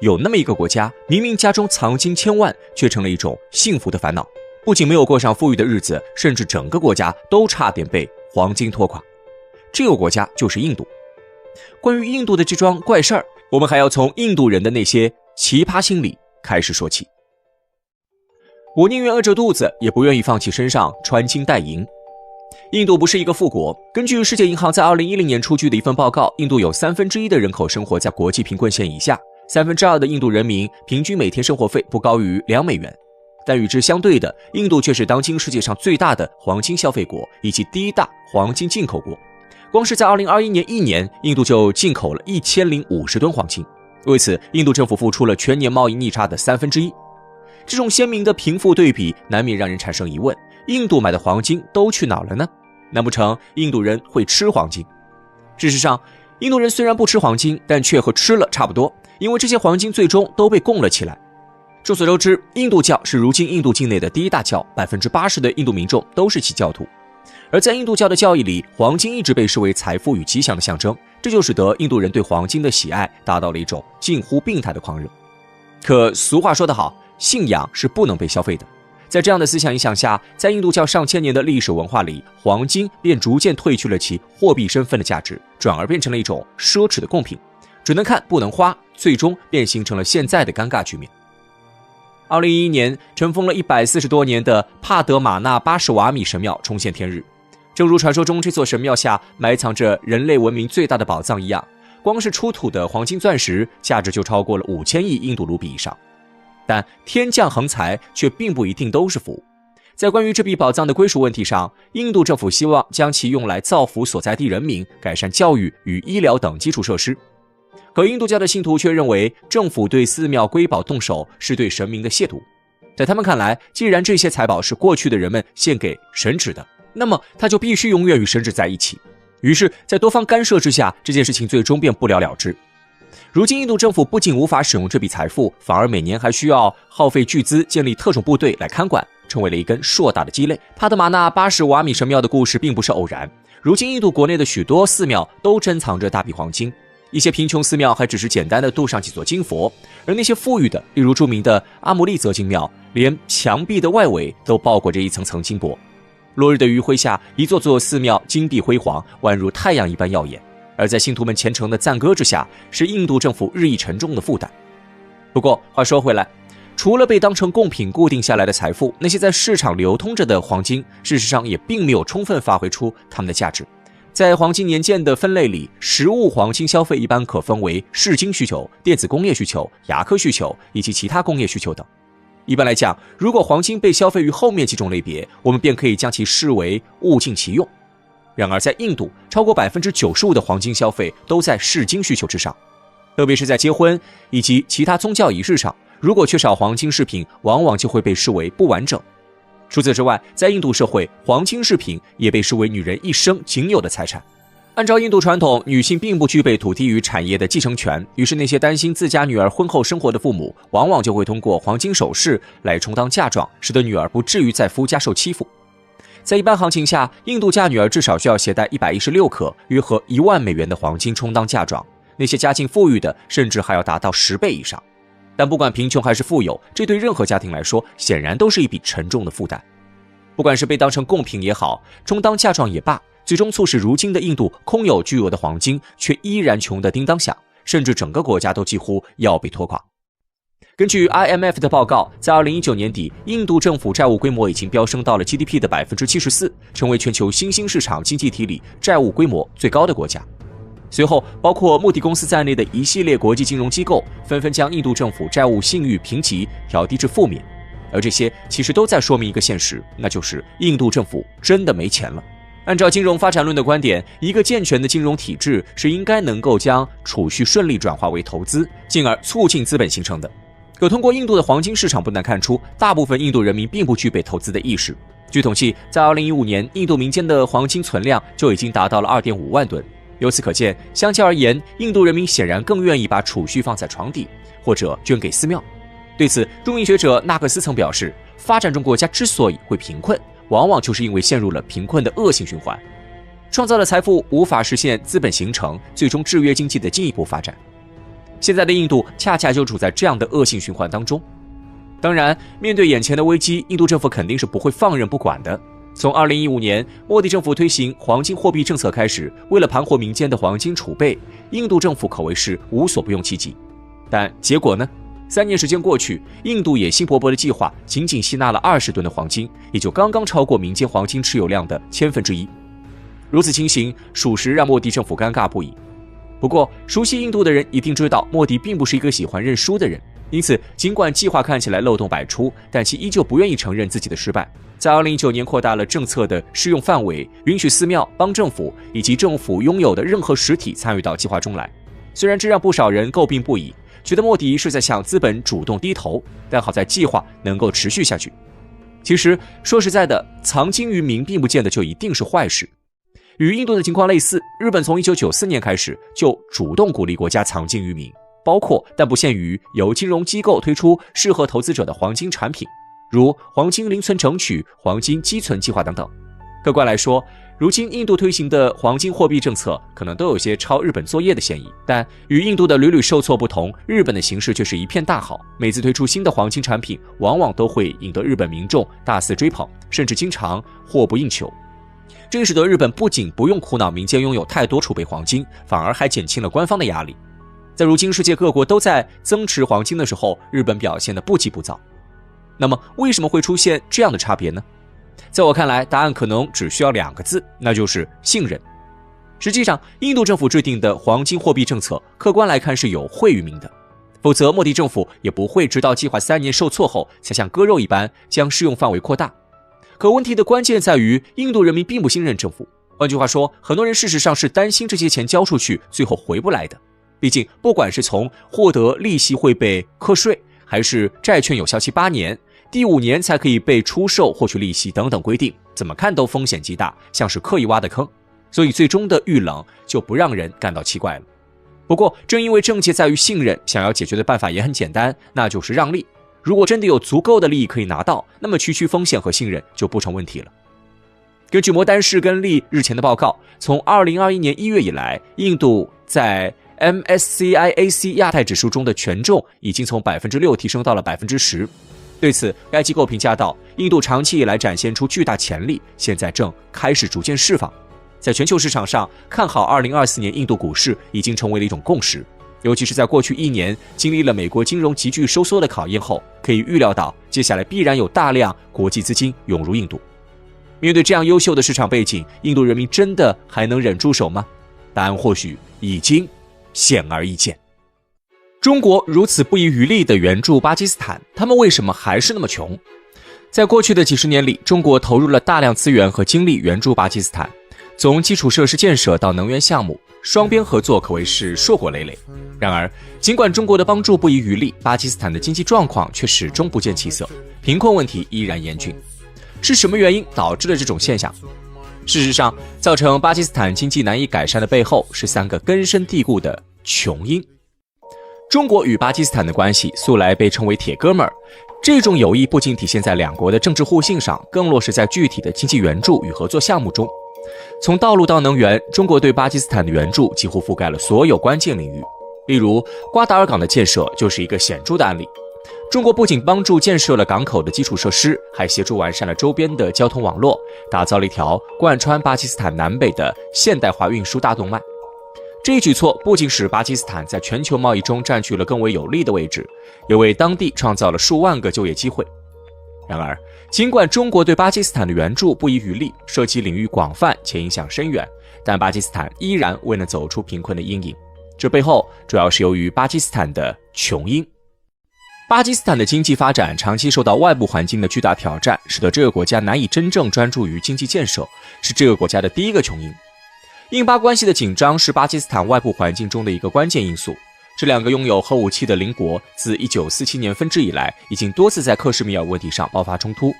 有那么一个国家，明明家中藏金千万，却成了一种幸福的烦恼，不仅没有过上富裕的日子，甚至整个国家都差点被黄金拖垮。这个国家就是印度。关于印度的这桩怪事儿，我们还要从印度人的那些奇葩心理开始说起。我宁愿饿着肚子，也不愿意放弃身上穿金戴银。印度不是一个富国，根据世界银行在2010年出具的一份报告，印度有1/3的人口生活在国际贫困线以下，2/3的印度人民平均每天生活费不高于2美元。但与之相对的，印度却是当今世界上最大的黄金消费国，以及第一大黄金进口国。光是在2021年1年，印度就进口了1050吨黄金。为此，印度政府付出了全年贸易逆差的1/3。这种鲜明的贫富对比，难免让人产生疑问：印度买的黄金都去哪了呢？难不成印度人会吃黄金？事实上，印度人虽然不吃黄金，但却和吃了差不多，因为这些黄金最终都被供了起来。众所周知，印度教是如今印度境内的第一大教，80%的印度民众都是其教徒。而在印度教的教义里，黄金一直被视为财富与吉祥的象征，这就使得印度人对黄金的喜爱达到了一种近乎病态的狂热。可俗话说得好，信仰是不能被消费的。在这样的思想影响下，在印度教上千年的历史文化里，黄金便逐渐褪去了其货币身份的价值，转而变成了一种奢侈的贡品，只能看不能花，最终便形成了现在的尴尬局面。2011年，尘封了140多年的帕德玛纳巴什瓦米神庙重现天日。正如传说中这座神庙下埋藏着人类文明最大的宝藏一样，光是出土的黄金钻石价值就超过了5000亿印度卢比以上。但天降横财却并不一定都是福。在关于这笔宝藏的归属问题上，印度政府希望将其用来造福所在地人民，改善教育与医疗等基础设施。可印度教的信徒却认为，政府对寺庙瑰宝动手是对神明的亵渎。在他们看来，既然这些财宝是过去的人们献给神祇的，那么它就必须永远与神祇在一起。于是，在多方干涉之下，这件事情最终便不了了之。如今印度政府不仅无法使用这笔财富，反而每年还需要耗费巨资建立特种部队来看管，成为了一根硕大的鸡肋。帕德玛纳巴什瓦米神庙的故事并不是偶然，如今印度国内的许多寺庙都珍藏着大笔黄金，一些贫穷寺庙还只是简单的镀上几座金佛，而那些富裕的，例如著名的阿姆利则金庙，连墙壁的外围都包裹着一层层金箔。落日的余晖下，一座座寺庙金碧辉煌，宛如太阳一般耀眼。而在信徒们虔诚的赞歌之下，是印度政府日益沉重的负担。不过话说回来，除了被当成贡品固定下来的财富，那些在市场流通着的黄金，事实上也并没有充分发挥出它们的价值。在黄金年鉴的分类里，实物黄金消费一般可分为饰金需求、电子工业需求、牙科需求以及其他工业需求等。一般来讲，如果黄金被消费于后面几种类别，我们便可以将其视为物尽其用。然而在印度，超过95%的黄金消费都在饰金需求之上，特别是在结婚以及其他宗教仪式上，如果缺少黄金饰品，往往就会被视为不完整。除此之外，在印度社会，黄金饰品也被视为女人一生仅有的财产。按照印度传统，女性并不具备土地与产业的继承权，于是那些担心自家女儿婚后生活的父母，往往就会通过黄金首饰来充当嫁妆，使得女儿不至于在夫家受欺负。在一般行情下，印度嫁女儿至少需要携带116克，约合1万美元的黄金充当嫁妆，那些家境富裕的甚至还要达到10倍以上。但不管贫穷还是富有，这对任何家庭来说显然都是一笔沉重的负担。不管是被当成贡品也好，充当嫁妆也罢，最终促使如今的印度空有巨额的黄金，却依然穷得叮当响，甚至整个国家都几乎要被拖垮。根据 IMF 的报告，在2019年底，印度政府债务规模已经飙升到了 GDP 的 74%， 成为全球新兴市场经济体里债务规模最高的国家。随后，包括穆迪公司在内的一系列国际金融机构纷纷将印度政府债务信誉评级调低至负面，而这些其实都在说明一个现实，那就是印度政府真的没钱了。按照金融发展论的观点，一个健全的金融体制是应该能够将储蓄顺利转化为投资，进而促进资本形成的。可通过印度的黄金市场不难看出，大部分印度人民并不具备投资的意识。据统计，在2015年，印度民间的黄金存量就已经达到了 2.5 万吨。由此可见，相较而言，印度人民显然更愿意把储蓄放在床底，或者捐给寺庙。对此，著名学者纳克斯曾表示，发展中国家之所以会贫困，往往就是因为陷入了贫困的恶性循环，创造的财富无法实现资本形成，最终制约经济的进一步发展。现在的印度恰恰就处在这样的恶性循环当中。当然，面对眼前的危机，印度政府肯定是不会放任不管的。从2015年莫迪政府推行黄金货币政策开始，为了盘活民间的黄金储备，印度政府可谓是无所不用其极。但结果呢？3年时间过去，印度野心勃勃的计划仅仅吸纳了20吨的黄金，也就刚刚超过民间黄金持有量的1/1000。如此情形，属实让莫迪政府尴尬不已。不过，熟悉印度的人一定知道，莫迪并不是一个喜欢认输的人，因此，尽管计划看起来漏洞百出，但其依旧不愿意承认自己的失败。在2019年扩大了政策的适用范围，允许寺庙、邦政府以及政府拥有的任何实体参与到计划中来。虽然这让不少人诟病不已，觉得莫迪是在向资本主动低头，但好在计划能够持续下去。其实说实在的，藏金于民并不见得就一定是坏事。与印度的情况类似，日本从1994年开始就主动鼓励国家藏金于民，包括但不限于由金融机构推出适合投资者的黄金产品，如黄金零存整取、黄金积存计划等等。客观来说，如今印度推行的黄金货币政策可能都有些抄日本作业的嫌疑，但与印度的屡屡受挫不同，日本的形势却是一片大好。每次推出新的黄金产品，往往都会引得日本民众大肆追捧，甚至经常货不应求。这也使得日本不仅不用苦恼民间拥有太多储备黄金，反而还减轻了官方的压力。在如今世界各国都在增持黄金的时候，日本表现得不急不躁。那么为什么会出现这样的差别呢？在我看来，答案可能只需要2个字，那就是信任。实际上，印度政府制定的黄金货币政策，客观来看是有惠于民的，否则莫迪政府也不会直到计划3年受挫后，才像割肉一般将适用范围扩大。可问题的关键在于，印度人民并不信任政府。换句话说，很多人事实上是担心这些钱交出去，最后回不来的。毕竟，不管是从获得利息会被课税，还是债券有效期8年，第5年才可以被出售获取利息等等规定，怎么看都风险极大，像是刻意挖的坑。所以最终的遇冷就不让人感到奇怪了。不过，正因为症结在于信任，想要解决的办法也很简单，那就是让利。如果真的有足够的利益可以拿到，那么区区风险和信任就不成问题了。根据摩丹士跟利日前的报告，从2021年1月以来，印度在 MSCI亚太指数中的权重已经从 6% 提升到了 10%。对此，该机构评价到，印度长期以来展现出巨大潜力，现在正开始逐渐释放。在全球市场上，看好2024年印度股市已经成为了一种共识。尤其是在过去1年经历了美国金融急剧收缩的考验后，可以预料到接下来必然有大量国际资金涌入印度。面对这样优秀的市场背景，印度人民真的还能忍住手吗？答案或许已经显而易见。中国如此不遗余力地援助巴基斯坦，他们为什么还是那么穷？在过去的几十年里，中国投入了大量资源和精力援助巴基斯坦，从基础设施建设到能源项目，双边合作可谓是硕果累累。然而，尽管中国的帮助不遗余力，巴基斯坦的经济状况却始终不见起色，贫困问题依然严峻。是什么原因导致了这种现象？事实上，造成巴基斯坦经济难以改善的背后是3个根深蒂固的穷因。中国与巴基斯坦的关系素来被称为铁哥们儿，这种友谊不仅体现在两国的政治互信上，更落实在具体的经济援助与合作项目中。从道路到能源，中国对巴基斯坦的援助几乎覆盖了所有关键领域。例如，瓜达尔港的建设就是一个显著的案例。中国不仅帮助建设了港口的基础设施，还协助完善了周边的交通网络，打造了一条贯穿巴基斯坦南北的现代化运输大动脉。这一举措不仅使巴基斯坦在全球贸易中占据了更为有利的位置，也为当地创造了数万个就业机会。然而，尽管中国对巴基斯坦的援助不遗余力，涉及领域广泛且影响深远，但巴基斯坦依然未能走出贫困的阴影。这背后主要是由于巴基斯坦的穷因。巴基斯坦的经济发展长期受到外部环境的巨大挑战，使得这个国家难以真正专注于经济建设，是这个国家的第一个穷因。印巴关系的紧张是巴基斯坦外部环境中的一个关键因素。这两个拥有核武器的邻国自1947年分治以来，已经多次在克什米尔问题上爆发冲突。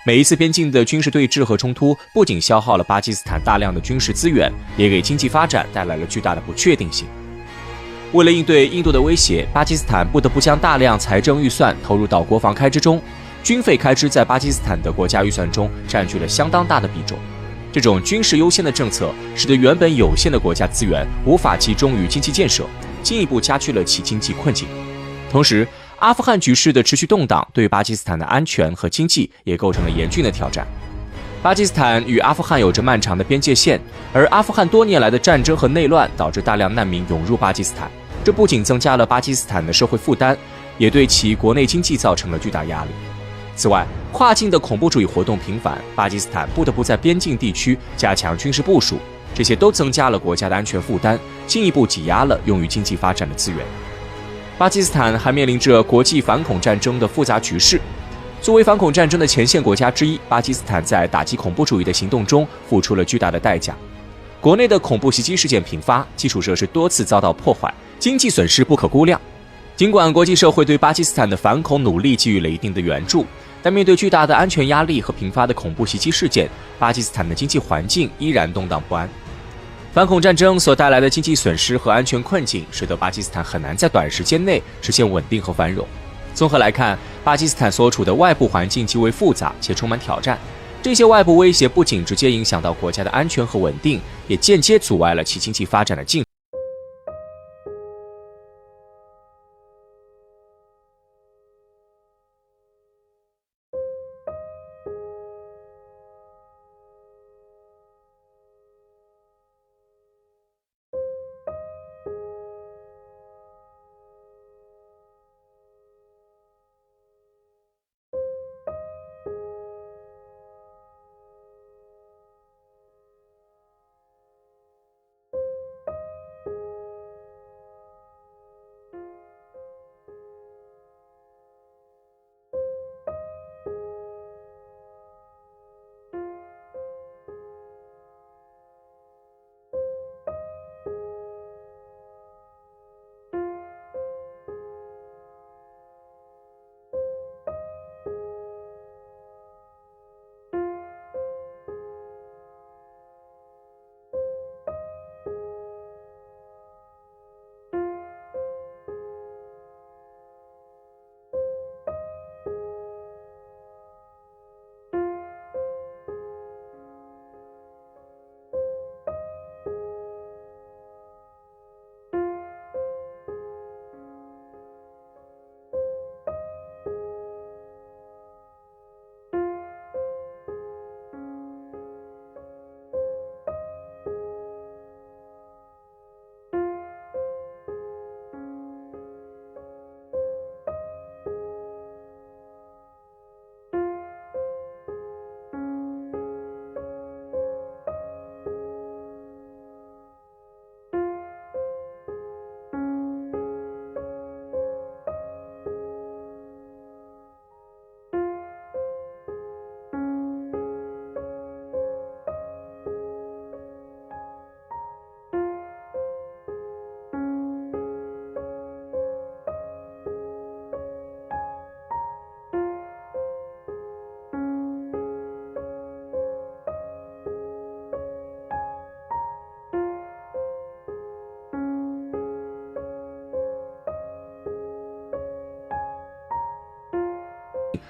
每一次边境的军事对峙和冲突，不仅消耗了巴基斯坦大量的军事资源，也给经济发展带来了巨大的不确定性。为了应对印度的威胁，巴基斯坦不得不将大量财政预算投入到国防开支中，军费开支在巴基斯坦的国家预算中占据了相当大的比重。这种军事优先的政策，使得原本有限的国家资源无法集中于经济建设，进一步加剧了其经济困境。同时，阿富汗局势的持续动荡对巴基斯坦的安全和经济也构成了严峻的挑战。巴基斯坦与阿富汗有着漫长的边界线，而阿富汗多年来的战争和内乱导致大量难民涌入巴基斯坦，这不仅增加了巴基斯坦的社会负担，也对其国内经济造成了巨大压力。此外，跨境的恐怖主义活动频繁，巴基斯坦不得不在边境地区加强军事部署，这些都增加了国家的安全负担，进一步挤压了用于经济发展的资源。巴基斯坦还面临着国际反恐战争的复杂局势。作为反恐战争的前线国家之一，巴基斯坦在打击恐怖主义的行动中付出了巨大的代价。国内的恐怖袭击事件频发，基础设施多次遭到破坏，经济损失不可估量。尽管国际社会对巴基斯坦的反恐努力给予了一定的援助，但面对巨大的安全压力和频发的恐怖袭击事件，巴基斯坦的经济环境依然动荡不安。反恐战争所带来的经济损失和安全困境，使得巴基斯坦很难在短时间内实现稳定和繁荣。综合来看，巴基斯坦所处的外部环境极为复杂且充满挑战，这些外部威胁不仅直接影响到国家的安全和稳定，也间接阻碍了其经济发展的进程。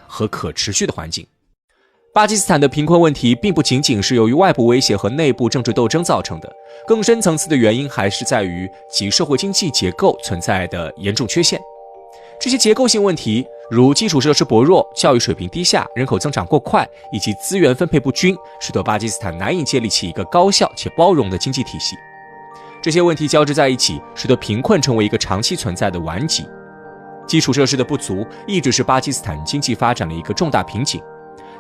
和可持续的环境。巴基斯坦的贫困问题并不仅仅是由于外部威胁和内部政治斗争造成的，更深层次的原因还是在于其社会经济结构存在的严重缺陷。这些结构性问题，如基础设施薄弱、教育水平低下、人口增长过快以及资源分配不均，使得巴基斯坦难以建立起一个高效且包容的经济体系。这些问题交织在一起，使得贫困成为一个长期存在的顽疾。基础设施的不足一直是巴基斯坦经济发展的一个重大瓶颈。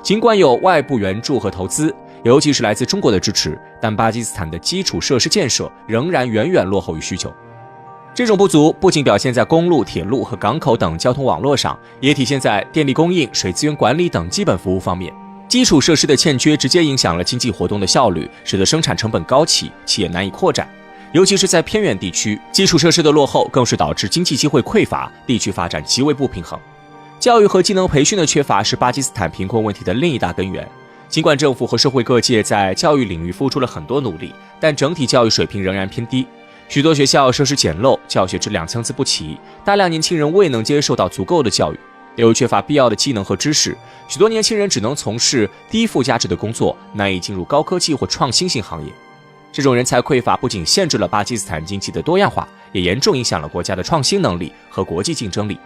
尽管有外部援助和投资，尤其是来自中国的支持，但巴基斯坦的基础设施建设仍然远远落后于需求。这种不足不仅表现在公路、铁路和港口等交通网络上，也体现在电力供应、水资源管理等基本服务方面。基础设施的欠缺直接影响了经济活动的效率，使得生产成本高企，企业难以扩展。尤其是在偏远地区，基础设施的落后更是导致经济机会匮乏，地区发展极为不平衡。教育和技能培训的缺乏是巴基斯坦贫困问题的另一大根源。尽管政府和社会各界在教育领域付出了很多努力，但整体教育水平仍然偏低。许多学校设施简陋，教学质量参差不齐，大量年轻人未能接受到足够的教育。由于缺乏必要的技能和知识，许多年轻人只能从事低附加值的工作，难以进入高科技或创新性行业。这种人才匮乏不仅限制了巴基斯坦经济的多样化，也严重影响了国家的创新能力和国际竞争力。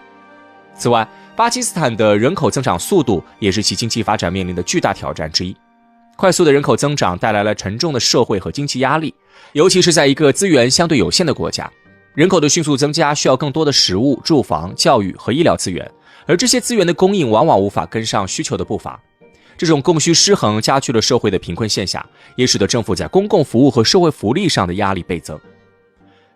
此外，巴基斯坦的人口增长速度也是其经济发展面临的巨大挑战之一。快速的人口增长带来了沉重的社会和经济压力，尤其是在一个资源相对有限的国家，人口的迅速增加需要更多的食物、住房、教育和医疗资源，而这些资源的供应往往无法跟上需求的步伐。这种供需失衡加剧了社会的贫困现象，也使得政府在公共服务和社会福利上的压力倍增。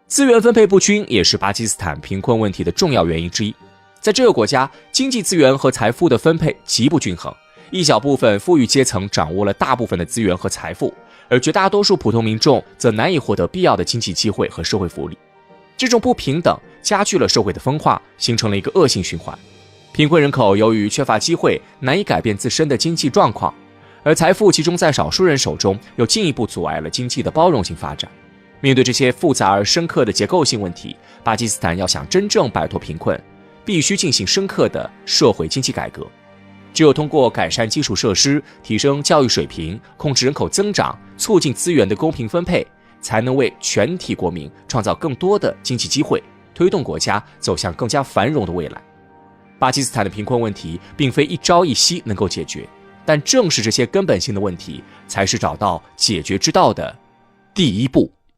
资源分配不均也是巴基斯坦贫困问题的重要原因之一。在这个国家，经济资源和财富的分配极不均衡，一小部分富裕阶层掌握了大部分的资源和财富，而绝大多数普通民众则难以获得必要的经济机会和社会福利。这种不平等加剧了社会的分化，形成了一个恶性循环。贫困人口由于缺乏机会，难以改变自身的经济状况，而财富集中在少数人手中，又进一步阻碍了经济的包容性发展。面对这些复杂而深刻的结构性问题，巴基斯坦要想真正摆脱贫困，必须进行深刻的社会经济改革。只有通过改善基础设施、提升教育水平、控制人口增长、促进资源的公平分配，才能为全体国民创造更多的经济机会，推动国家走向更加繁荣的未来。巴基斯坦的贫困问题并非一朝一夕能够解决，但正是这些根本性的问题，才是找到解决之道的第一步。